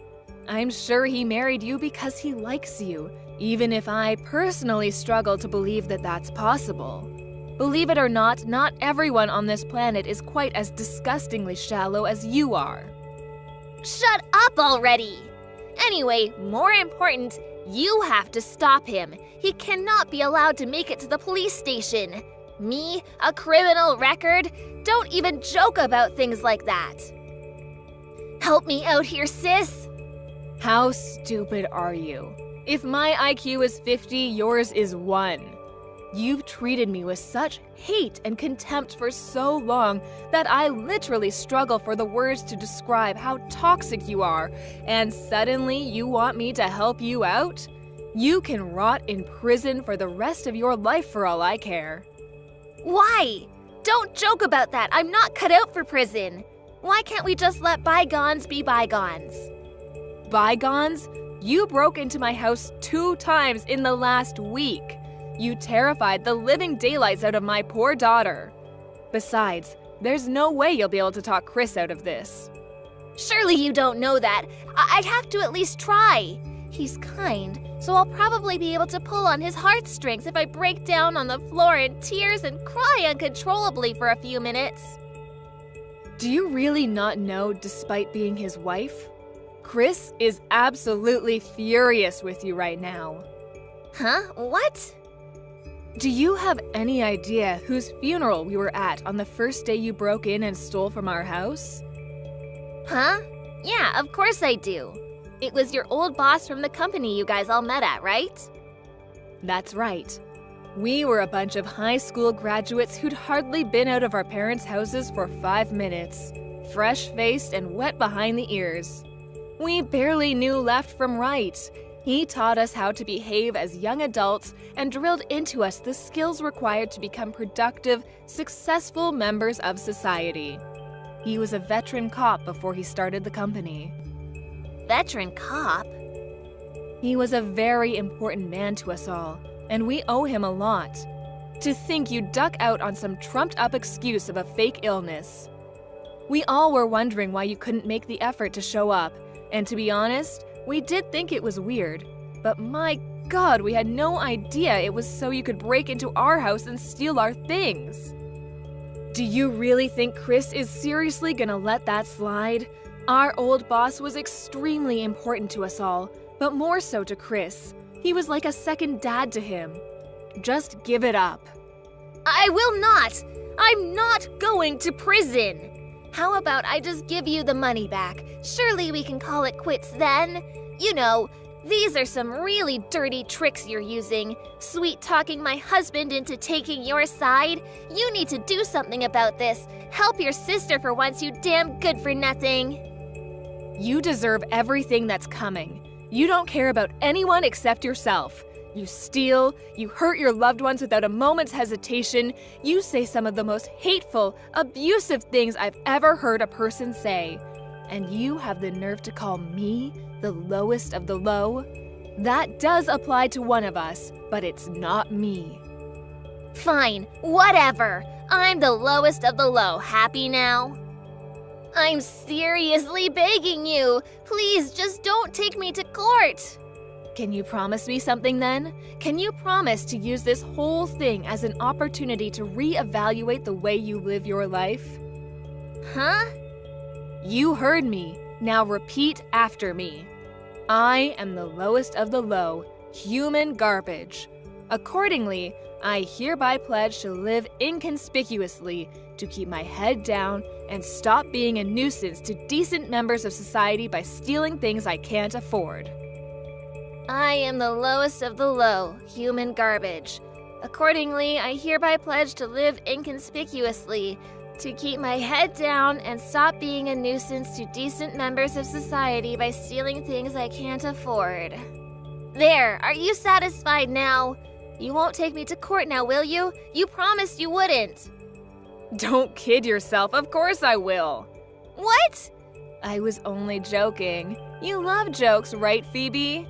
I'm sure he married you because he likes you, even if I personally struggle to believe that that's possible. Believe it or not everyone on this planet is quite as disgustingly shallow as you are. Shut up already! Anyway, more important, you have to stop him. He cannot be allowed to make it to the police station. Me, a criminal record? Don't even joke about things like that. Help me out here, sis. How stupid are you? If my IQ is 50, yours is 1. You've treated me with such hate and contempt for so long that I literally struggle for the words to describe how toxic you are, and suddenly you want me to help you out? You can rot in prison for the rest of your life for all I care. Why? Don't joke about that. I'm not cut out for prison. Why can't we just let bygones be bygones? Bygones? You broke into my house 2 times in the last week. You terrified the living daylights out of my poor daughter. Besides, there's no way you'll be able to talk Chris out of this. Surely you don't know that. I'd have to at least try. He's kind, so I'll probably be able to pull on his heartstrings if I break down on the floor in tears and cry uncontrollably for a few minutes. Do you really not know, despite being his wife? Chris is absolutely furious with you right now. Huh? What? Do you have any idea whose funeral we were at on the first day you broke in and stole from our house? Huh? Yeah, of course I do. It was your old boss from the company you guys all met at, right? That's right. We were a bunch of high school graduates who'd hardly been out of our parents' houses for 5 minutes, fresh-faced and wet behind the ears. We barely knew left from right. He taught us how to behave as young adults and drilled into us the skills required to become productive, successful members of society. He was a veteran cop before he started the company. Veteran cop? He was a very important man to us all, and we owe him a lot. To think you duck out on some trumped-up excuse of a fake illness. We all were wondering why you couldn't make the effort to show up, and to be honest, we did think it was weird. But my God, we had no idea it was so you could break into our house and steal our things. Do you really think Chris is seriously gonna let that slide? Our old boss was extremely important to us all, but more so to Chris. He was like a second dad to him. Just give it up. I will not! I'm not going to prison! How about I just give you the money back? Surely we can call it quits then. You know, these are some really dirty tricks you're using. Sweet-talking my husband into taking your side. You need to do something about this. Help your sister for once, you damn good-for-nothing. You deserve everything that's coming. You don't care about anyone except yourself. You steal, you hurt your loved ones without a moment's hesitation, you say some of the most hateful, abusive things I've ever heard a person say. And you have the nerve to call me the lowest of the low? That does apply to one of us, but it's not me. Fine, whatever. I'm the lowest of the low. Happy now? I'm seriously begging you. Please just don't take me to court. Can you promise me something then? Can you promise to use this whole thing as an opportunity to reevaluate the way you live your life? Huh? You heard me. Now repeat after me. I am the lowest of the low, human garbage. Accordingly, I hereby pledge to live inconspicuously, to keep my head down, and stop being a nuisance to decent members of society by stealing things I can't afford. I am the lowest of the low, human garbage. Accordingly, I hereby pledge to live inconspicuously, to keep my head down and stop being a nuisance to decent members of society by stealing things I can't afford. There, are you satisfied now? You won't take me to court now, will you? You promised you wouldn't. Don't kid yourself, of course I will. What? I was only joking. You love jokes, right, Phoebe?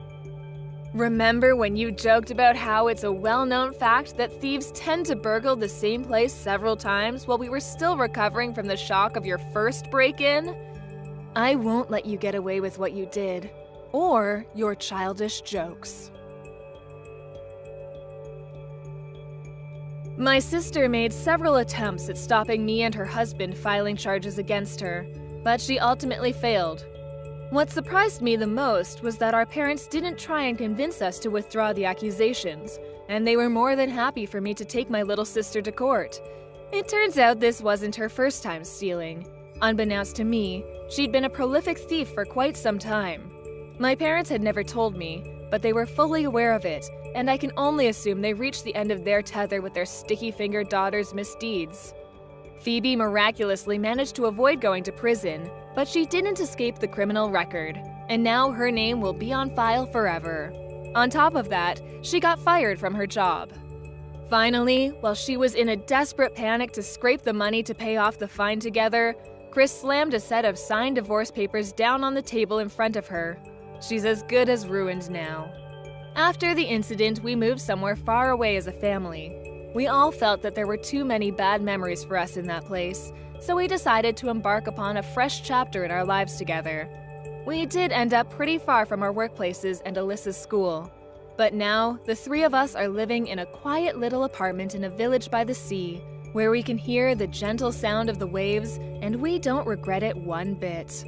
Remember when you joked about how it's a well-known fact that thieves tend to burgle the same place several times while we were still recovering from the shock of your first break-in? I won't let you get away with what you did, or your childish jokes. My sister made several attempts at stopping me and her husband filing charges against her, but she ultimately failed. What surprised me the most was that our parents didn't try and convince us to withdraw the accusations, and they were more than happy for me to take my little sister to court. It turns out this wasn't her first time stealing. Unbeknownst to me, she'd been a prolific thief for quite some time. My parents had never told me, but they were fully aware of it, and I can only assume they reached the end of their tether with their sticky-fingered daughter's misdeeds. Phoebe miraculously managed to avoid going to prison, but she didn't escape the criminal record, and now her name will be on file forever. On top of that, she got fired from her job. Finally, while she was in a desperate panic to scrape the money to pay off the fine together, Chris slammed a set of signed divorce papers down on the table in front of her. She's as good as ruined now. After the incident, we moved somewhere far away as a family. We all felt that there were too many bad memories for us in that place, so we decided to embark upon a fresh chapter in our lives together. We did end up pretty far from our workplaces and Alyssa's school, but now the three of us are living in a quiet little apartment in a village by the sea, where we can hear the gentle sound of the waves, and we don't regret it one bit.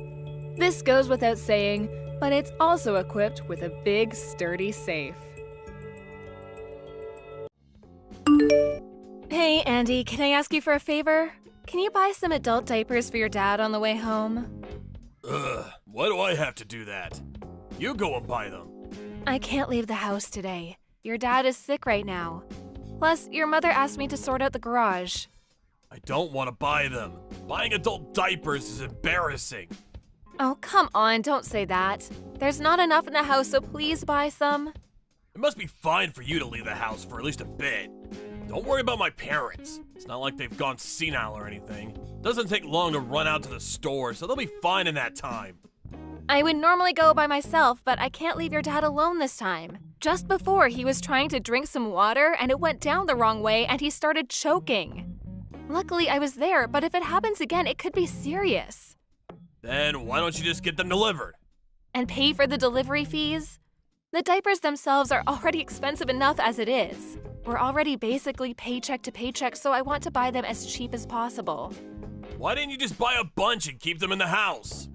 This goes without saying, but it's also equipped with a big, sturdy safe. Hey, Andy, can I ask you for a favor? Can you buy some adult diapers for your dad on the way home? Why do I have to do that? You go and buy them. I can't leave the house today. Your dad is sick right now. Plus, your mother asked me to sort out the garage. I don't want to buy them. Buying adult diapers is embarrassing. Oh, come on, don't say that. There's not enough in the house, so please buy some. It must be fine for you to leave the house for at least a bit. Don't worry about my parents. It's not like they've gone senile or anything. Doesn't take long to run out to the store, so they'll be fine in that time. I would normally go by myself, but I can't leave your dad alone this time. Just before, he was trying to drink some water and it went down the wrong way and he started choking. Luckily, I was there, but if it happens again, it could be serious. Then why don't you just get them delivered? And pay for the delivery fees? The diapers themselves are already expensive enough as it is. We're already basically paycheck to paycheck, so I want to buy them as cheap as possible. Why didn't you just buy a bunch and keep them in the house?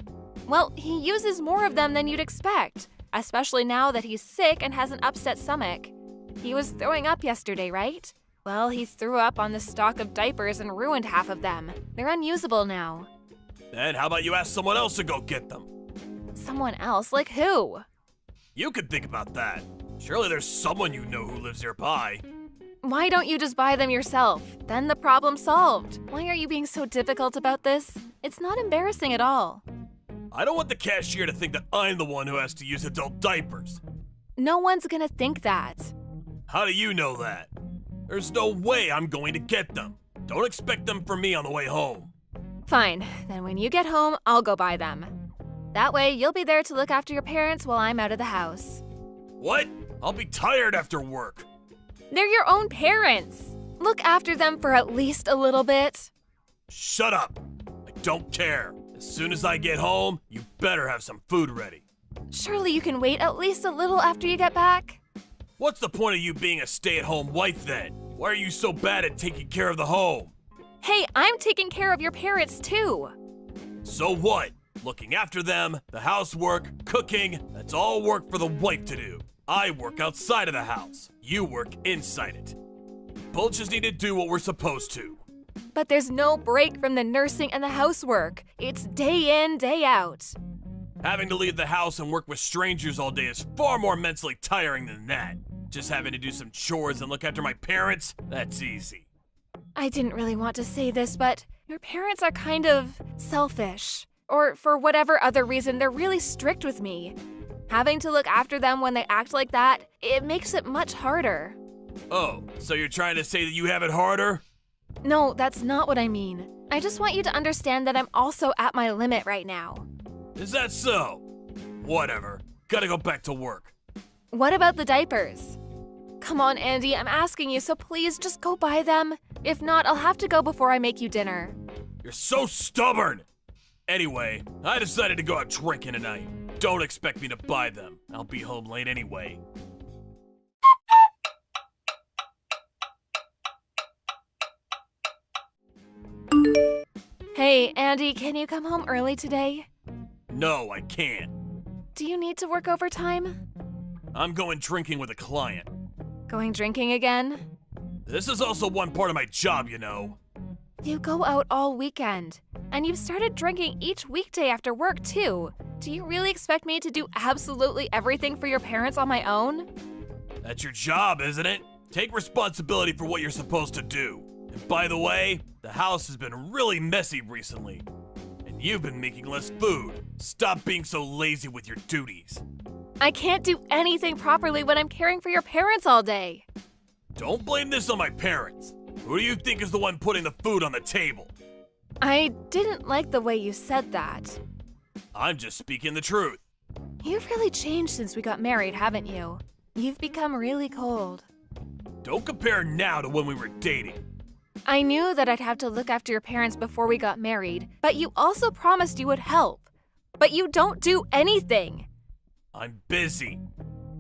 Well, he uses more of them than you'd expect, especially now that he's sick and has an upset stomach. He was throwing up yesterday, right? Well, he threw up on the stock of diapers and ruined half of them. They're unusable now. Then how about you ask someone else to go get them? Someone else? Like who? You could think about that. Surely there's someone you know who lives nearby. Why don't you just buy them yourself? Then the problem's solved. Why are you being so difficult about this? It's not embarrassing at all. I don't want the cashier to think that I'm the one who has to use adult diapers. No one's gonna think that. How do you know that? There's no way I'm going to get them. Don't expect them from me on the way home. Fine, then when you get home, I'll go buy them. That way, you'll be there to look after your parents while I'm out of the house. What? I'll be tired after work. They're your own parents. Look after them for at least a little bit. Shut up. I don't care. As soon as I get home, you better have some food ready. Surely you can wait at least a little after you get back? What's the point of you being a stay-at-home wife then? Why are you so bad at taking care of the home? Hey, I'm taking care of your parents too. So what? Looking after them, the housework, cooking, that's all work for the wife to do. I work outside of the house. You work inside it. Both just need to do what we're supposed to. But there's no break from the nursing and the housework. It's day in, day out. Having to leave the house and work with strangers all day is far more mentally tiring than that. Just having to do some chores and look after my parents, that's easy. I didn't really want to say this, but your parents are kind of selfish. Or for whatever other reason, they're really strict with me. Having to look after them when they act like that, it makes it much harder. Oh, so you're trying to say that you have it harder? No, that's not what I mean. I just want you to understand that I'm also at my limit right now. Is that so? Whatever. Gotta go back to work. What about the diapers? Come on, Andy, I'm asking you, so please just go buy them. If not, I'll have to go before I make you dinner. You're so stubborn! Anyway, I decided to go out drinking tonight. Don't expect me to buy them. I'll be home late anyway. Hey, Andy, can you come home early today? No, I can't. Do you need to work overtime? I'm going drinking with a client. Going drinking again? This is also one part of my job, you know. You go out all weekend, and you've started drinking each weekday after work, too. Do you really expect me to do absolutely everything for your parents on my own? That's your job, isn't it? Take responsibility for what you're supposed to do. And by the way, the house has been really messy recently. And you've been making less food. Stop being so lazy with your duties. I can't do anything properly when I'm caring for your parents all day. Don't blame this on my parents. Who do you think is the one putting the food on the table? I didn't like the way you said that. I'm just speaking the truth. You've really changed since we got married, haven't you? You've become really cold. Don't compare now to when we were dating. I knew that I'd have to look after your parents before we got married, but you also promised you would help. But you don't do anything. I'm busy.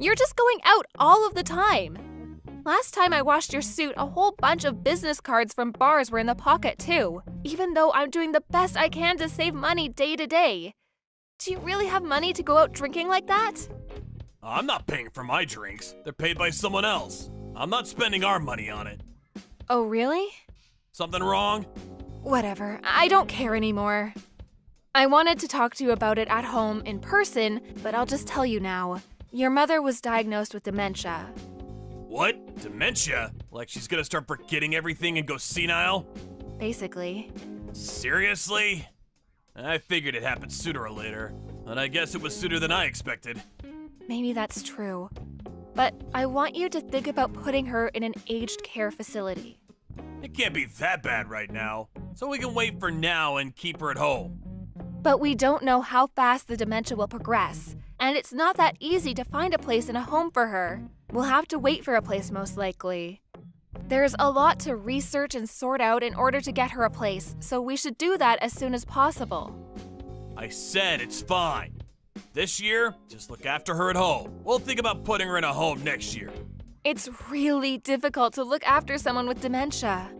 You're just going out all of the time. Last time I washed your suit, a whole bunch of business cards from bars were in the pocket too, even though I'm doing the best I can to save money day to day. Do you really have money to go out drinking like that? I'm not paying for my drinks. They're paid by someone else. I'm not spending our money on it. Oh, really? Something wrong? Whatever, I don't care anymore. I wanted to talk to you about it at home in person, but I'll just tell you now. Your mother was diagnosed with dementia. What? Dementia? Like she's gonna start forgetting everything and go senile? Basically. Seriously? I figured it happened sooner or later, and I guess it was sooner than I expected. Maybe that's true. But I want you to think about putting her in an aged care facility. It can't be that bad right now, so we can wait for now and keep her at home. But we don't know how fast the dementia will progress, and it's not that easy to find a place in a home for her. We'll have to wait for a place most likely. There's a lot to research and sort out in order to get her a place, so we should do that as soon as possible. I said it's fine. This year, just look after her at home. We'll think about putting her in a home next year. It's really difficult to look after someone with dementia.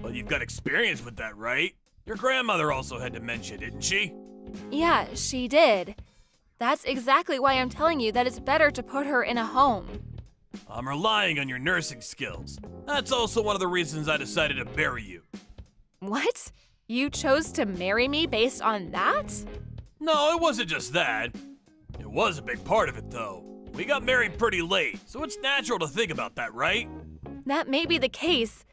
But you've got experience with that, right? Your grandmother also had dementia, didn't she? Yeah, she did. That's exactly why I'm telling you that it's better to put her in a home. I'm relying on your nursing skills. That's also one of the reasons I decided to marry you. What? You chose to marry me based on that? No, it wasn't just that. It was a big part of it, though. We got married pretty late, so it's natural to think about that, right? That may be the case,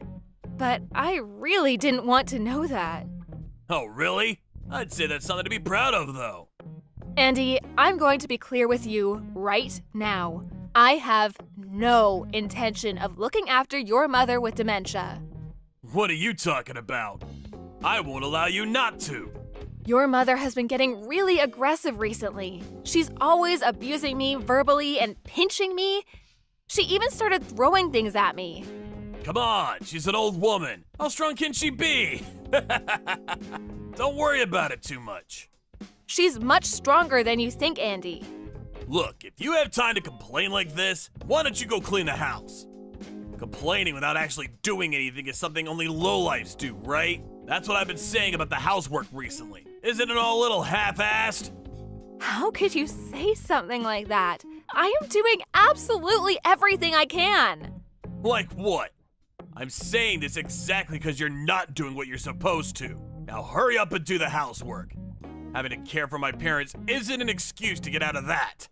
but I really didn't want to know that. Oh, really? I'd say that's something to be proud of, though. Andy, I'm going to be clear with you right now. I have no intention of looking after your mother with dementia. What are you talking about? I won't allow you not to. Your mother has been getting really aggressive recently. She's always abusing me verbally and pinching me. She even started throwing things at me. Come on, she's an old woman. How strong can she be? Don't worry about it too much. She's much stronger than you think, Andy. Look, if you have time to complain like this, why don't you go clean the house? Complaining without actually doing anything is something only lowlifes do, right? That's what I've been saying about the housework recently. Isn't it all a little half-assed? How could you say something like that? I am doing absolutely everything I can. Like what? I'm saying this exactly because you're not doing what you're supposed to. Now hurry up and do the housework. Having to care for my parents isn't an excuse to get out of that.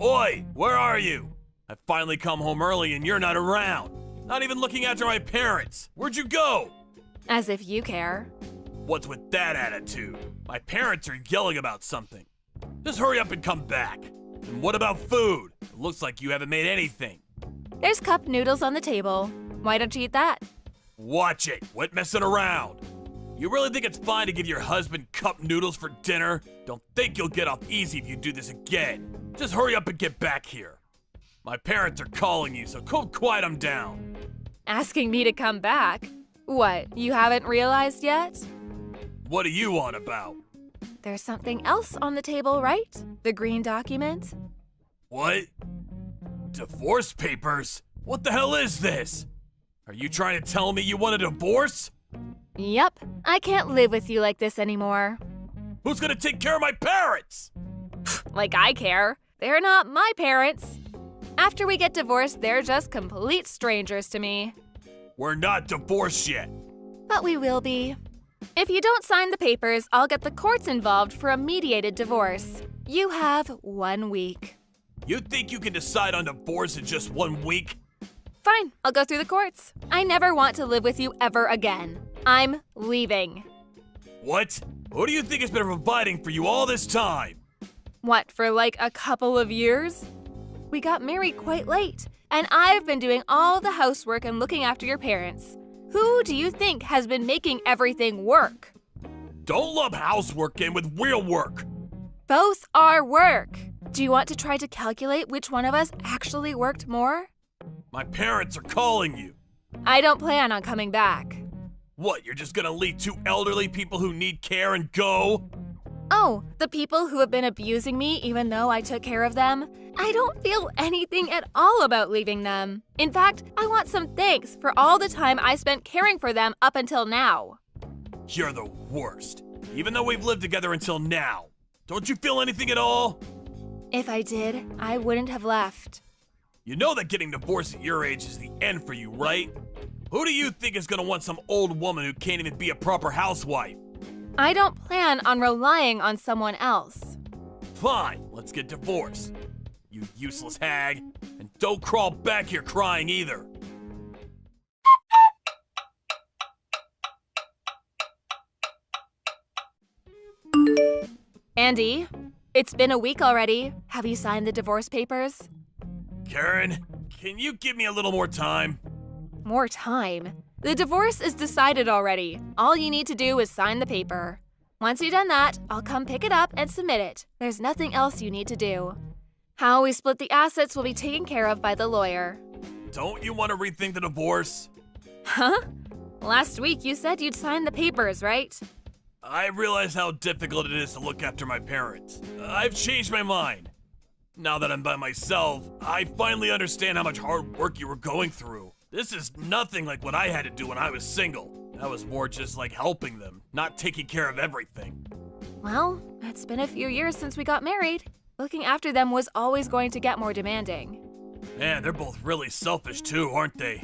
Oi, where are you? I finally come home early and you're not around. Not even looking after my parents. Where'd you go? As if you care. What's with that attitude? My parents are yelling about something. Just hurry up and come back. And what about food? It looks like you haven't made anything. There's cup noodles on the table. Why don't you eat that? Watch it. Quit messing around. You really think it's fine to give your husband cup noodles for dinner? Don't think you'll get off easy if you do this again. Just hurry up and get back here. My parents are calling you, so go quiet them down. Asking me to come back? What, you haven't realized yet? What are you on about? There's something else on the table, right? The green document? What? Divorce papers? What the hell is this? Are you trying to tell me you want a divorce? Yep, I can't live with you like this anymore. Who's gonna take care of my parents? Like I care. They're not my parents. After we get divorced, they're just complete strangers to me. We're not divorced yet. But we will be. If you don't sign the papers, I'll get the courts involved for a mediated divorce. You have 1 week. You think you can decide on divorce in just 1 week? Fine, I'll go through the courts. I never want to live with you ever again. I'm leaving. What? Who do you think has been providing for you all this time? What, for like a couple of years? We got married quite late, and I've been doing all the housework and looking after your parents. Who do you think has been making everything work? Don't lump housework in with real work. Both are work. Do you want to try to calculate which one of us actually worked more? My parents are calling you. I don't plan on coming back. What, you're just gonna leave 2 elderly people who need care and go? Oh, the people who have been abusing me even though I took care of them? I don't feel anything at all about leaving them. In fact, I want some thanks for all the time I spent caring for them up until now. You're the worst. Even though we've lived together until now. Don't you feel anything at all? If I did, I wouldn't have left. You know that getting divorced at your age is the end for you, right? Who do you think is gonna want some old woman who can't even be a proper housewife? I don't plan on relying on someone else. Fine, let's get divorced. You you useless hag. And don't crawl back here crying either. Andy, it's been a week already. Have you signed the divorce papers? Karen, can you give me a little more time? More time? The divorce is decided already. All you need to do is sign the paper. Once you've done that, I'll come pick it up and submit it. There's nothing else you need to do. How we split the assets will be taken care of by the lawyer. Don't you want to rethink the divorce? Huh? Last week you said you'd sign the papers, right? I realize how difficult it is to look after my parents. I've changed my mind. Now that I'm by myself, I finally understand how much hard work you were going through. This is nothing like what I had to do when I was single. That was more just like helping them, not taking care of everything. Well, it's been a few years since we got married. Looking after them was always going to get more demanding. Man, they're both really selfish too, aren't they?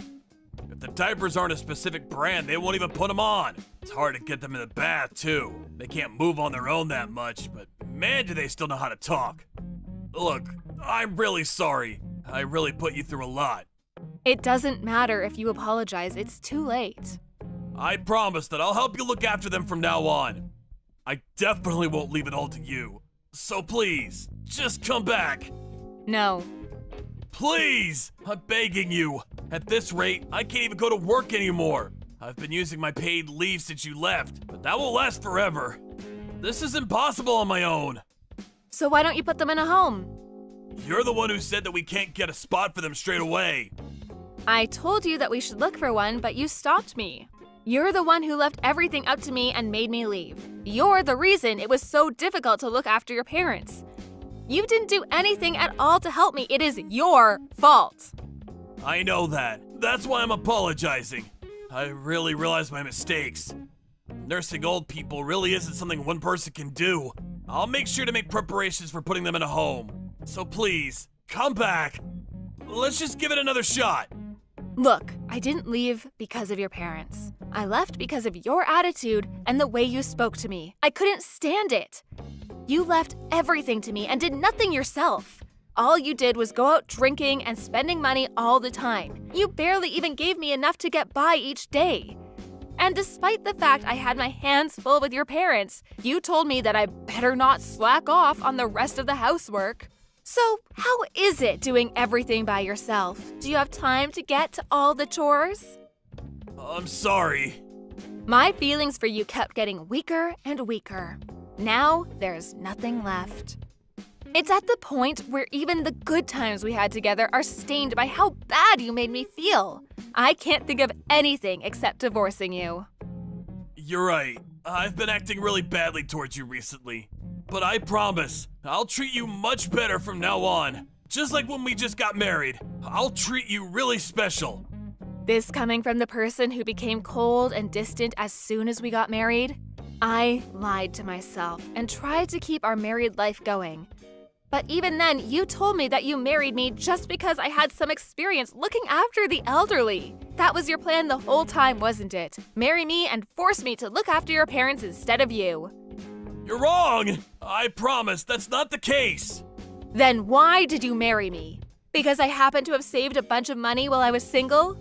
If the diapers aren't a specific brand, they won't even put them on. It's hard to get them in the bath too. They can't move on their own that much, but man, do they still know how to talk. Look, I'm really sorry. I really put you through a lot. It doesn't matter if you apologize, it's too late. I promise that I'll help you look after them from now on. I definitely won't leave it all to you. So please, just come back. No. Please! I'm begging you. At this rate, I can't even go to work anymore. I've been using my paid leave since you left, but that won't last forever. This is impossible on my own. So why don't you put them in a home? You're the one who said that we can't get a spot for them straight away. I told you that we should look for one, but you stopped me. You're the one who left everything up to me and made me leave. You're the reason it was so difficult to look after your parents. You didn't do anything at all to help me. It is your fault. I know that. That's why I'm apologizing. I really realize my mistakes. Nursing old people really isn't something one person can do. I'll make sure to make preparations for putting them in a home. So please, come back. Let's just give it another shot. Look, I didn't leave because of your parents. I left because of your attitude and the way you spoke to me. I couldn't stand it. You left everything to me and did nothing yourself. All you did was go out drinking and spending money all the time. You barely even gave me enough to get by each day. And despite the fact I had my hands full with your parents, you told me that I better not slack off on the rest of the housework. So, how is it doing everything by yourself? Do you have time to get to all the chores? I'm sorry. My feelings for you kept getting weaker and weaker. Now, there's nothing left. It's at the point where even the good times we had together are stained by how bad you made me feel. I can't think of anything except divorcing you. You're right. I've been acting really badly towards you recently. But I promise, I'll treat you much better from now on. Just like when we just got married. I'll treat you really special. This coming from the person who became cold and distant as soon as we got married? I lied to myself and tried to keep our married life going. But even then, you told me that you married me just because I had some experience looking after the elderly. That was your plan the whole time, wasn't it? Marry me and force me to look after your parents instead of you. You're wrong! I promise that's not the case. Then why did you marry me? Because I happened to have saved a bunch of money while I was single?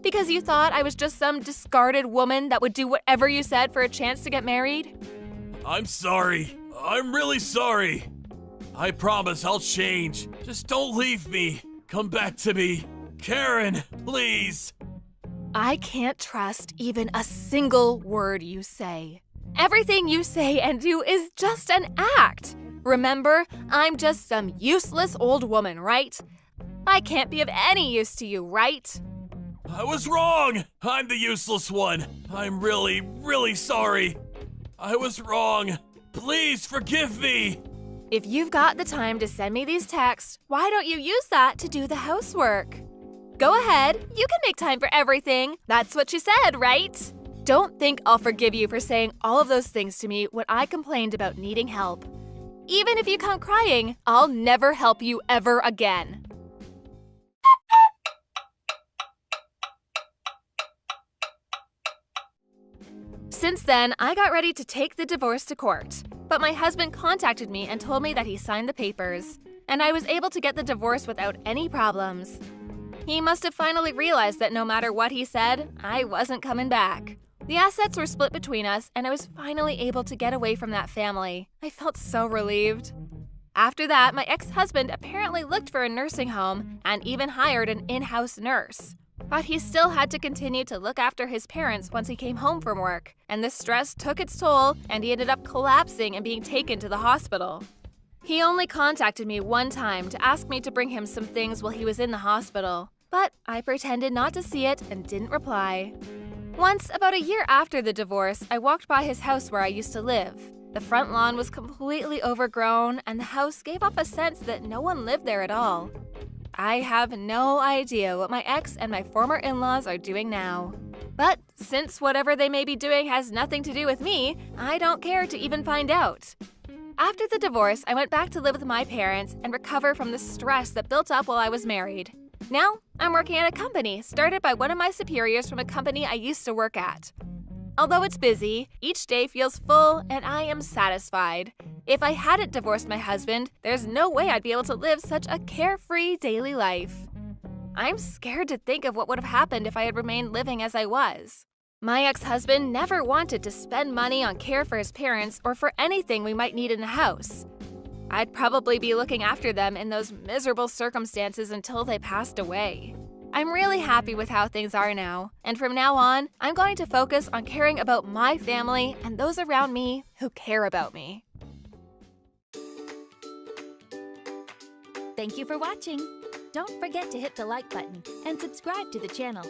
Because you thought I was just some discarded woman that would do whatever you said for a chance to get married? I'm sorry. I'm really sorry. I promise I'll change. Just don't leave me. Come back to me. Karen, please. I can't trust even a single word you say. Everything you say and do is just an act. Remember, I'm just some useless old woman, right? I can't be of any use to you, right? I was wrong. I'm the useless one. I'm really, really sorry. I was wrong. Please forgive me. If you've got the time to send me these texts, why don't you use that to do the housework? Go ahead, you can make time for everything. That's what you said, right? Don't think I'll forgive you for saying all of those things to me when I complained about needing help. Even if you come crying, I'll never help you ever again. Since then, I got ready to take the divorce to court. But my husband contacted me and told me that he signed the papers. and I was able to get the divorce without any problems. He must have finally realized that no matter what he said, I wasn't coming back. The assets were split between us, and I was finally able to get away from that family. I felt so relieved. After that, my ex-husband apparently looked for a nursing home and even hired an in-house nurse. But he still had to continue to look after his parents once he came home from work, and the stress took its toll, and he ended up collapsing and being taken to the hospital. He only contacted me one time to ask me to bring him some things while he was in the hospital, but I pretended not to see it and didn't reply. Once, about a year after the divorce, I walked by his house where I used to live. The front lawn was completely overgrown, and the house gave off a sense that no one lived there at all. I have no idea what my ex and my former in-laws are doing now. But since whatever they may be doing has nothing to do with me, I don't care to even find out. After the divorce, I went back to live with my parents and recover from the stress that built up while I was married. Now, I'm working at a company started by one of my superiors from a company I used to work at. Although it's busy, each day feels full and I am satisfied. If I hadn't divorced my husband, there's no way I'd be able to live such a carefree daily life. I'm scared to think of what would have happened if I had remained living as I was. My ex-husband never wanted to spend money on care for his parents or for anything we might need in the house. I'd probably be looking after them in those miserable circumstances until they passed away. I'm really happy with how things are now, and from now on, I'm going to focus on caring about my family and those around me who care about me. Thank you for watching. Don't forget to hit the like button and subscribe to the channel.